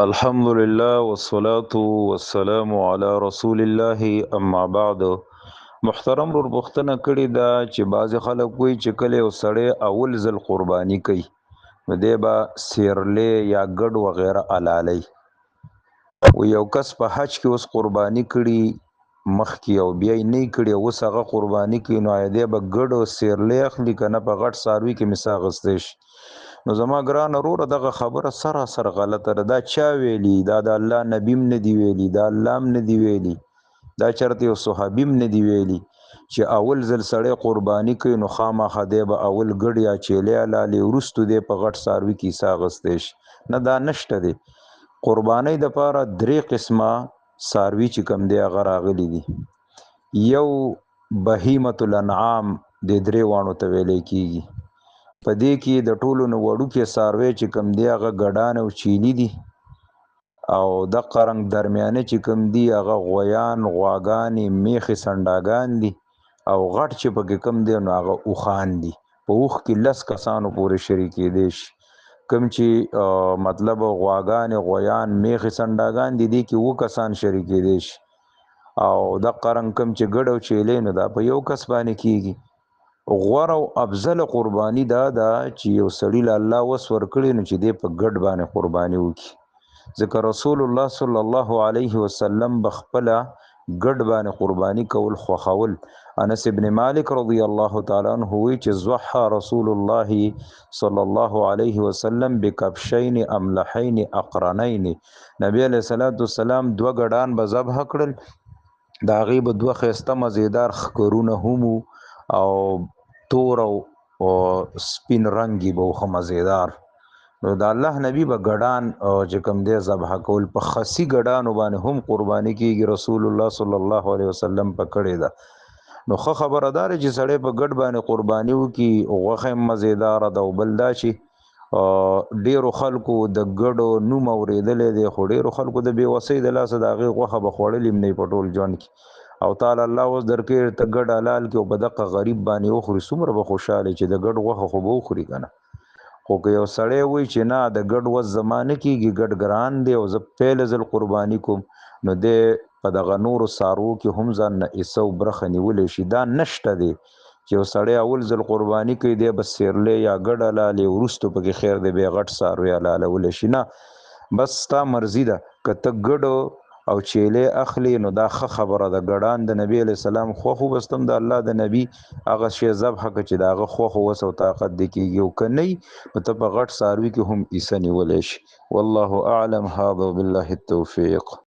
الحمد لله والصلاة والسلام على رسول الله اما بعد. محترم ورور پوښتنه کړې ده چې بعضې خلک وایي چې کله یو سړی اول ځل قرباني کوي نو دی به سیرلی یا ګډ وغیره حلالوي. و یو کس په حج کې اوس قرباني کړي مخکې او بیا یې نه کړي، اوس هغه قرباني کوي نو آیا دی به ګډ او سیرلی اخلي که نه په غټ څاروي کې مې څه اخیستی شي؟ نو زما ګران وروره دغه خبره سراسر غلطه ده. دا چا ویلي؟ دا د الله نبی هم نه دی ویلي، دا الله هم نه دی ویلي، دا چېرته یو صحابي هم نه دی ویلي چې اول ځل سړی قرباني کوي نو خامخا دی به اول ګډ یا چیلی حلالوي، وروستو دی په غټ څاروي کې حصه اخیستی شي. نه دا نشته دی. قربانۍ دپاره درې قسمه څاروي چې کوم دی هغه راغلي دي. یو بهیمة الانعام د درې واڼو ته ویلی کېږي. په دې کې د ټولو نه وړوکې څاروی چې کوم دی هغه ګډان او چیلي دي، او دغه رنګ درمیانه چې کوم دي هغه غویان، غواګانې، میښې، سنډاګان دي، او غټ چې پکې کوم دی نو هغه اوښان دي. په اوښ کې 10 کسانو پورې شریکېدی شي. کوم چې مطلب غواګانې، غویان، میښې، سنډاګان دي، دې کې 7 کسان شریکېدی شي. او دغه رنګ کوم چې ګډ او چیلی نو دا په یو کس باندې کېږي. غوره او افضل قرباني دا ده چې یو سړي له الله وس ورکړي نو چې دی په ګډ باندې قرباني وکړي، ځکه رسول الله صلی الله علیه وسلم به خپله ګډ باندې قرباني کول خوښول. انس ابن مالک رضی الله تعالی عنه وایي چې ضحى رسول الله صلی الله علیه وسلم بکبشین املحین اقرنین. نبی علیه الصلاة والسلام 2 ګډان به ذبح کړل، د هغې به 2 ښایسته مزیدار ښکرونه هم او تور او سپین رنګي به ښه مزیدار. نو د الله نبی به ګډان چې کوم دی ذبح کول. په خسي ګډانو باندې هم قرباني کېږي، رسول الله صلی الله علیه وسلم په کړې ده. نو ښه خبره دا ده چې سړی په ګډ باندې قرباني وکړي، غوښه هم مزیداره ده. او بل دا چې ډیرو خلکو د ګډو نوم اورېدلی دی، خو ډیرو خلکو د بېوسۍ د لاسه د هغې غوښه به خوړلې هم نه په ټول ژوند کې. او تعالی الله اوس درکړي ته ګډ حلال کې او په دغه غریب باندې وخوري، څومره به خوشحاله چې د ګډ غوښه خو به وخوري که نه. خو که یو سړی وایي چې نه د ګډ وس زما نه کېږي، ګډ ګران دی او زه پیل ځل قرباني کوم، نو دی په دغه نورو څاروو کې هم ځان نه حصه او برخه نیولی شي. دا نشته دی چې یو سړی اول ځل قرباني کوي دی به سیرلی یا ګډ حلالوي، وروستو پکې خیر دی بیا غټ څاروی حلالولی شي. نه، بس ستا مرضي ده. که ته ګډ او چیلی اخلي نو دا ښه خبره ده. ګډان د نبی علیه السلام خوښ وبس هم د الله د نبی هغه شی ذبح کړه چې د هغه خوښ وس او طاقت دې کېږي. او که نه نو ته په غټ څاروي کې هم حصه نیولی شي. والله اعلم. هذا بالله التوفیق.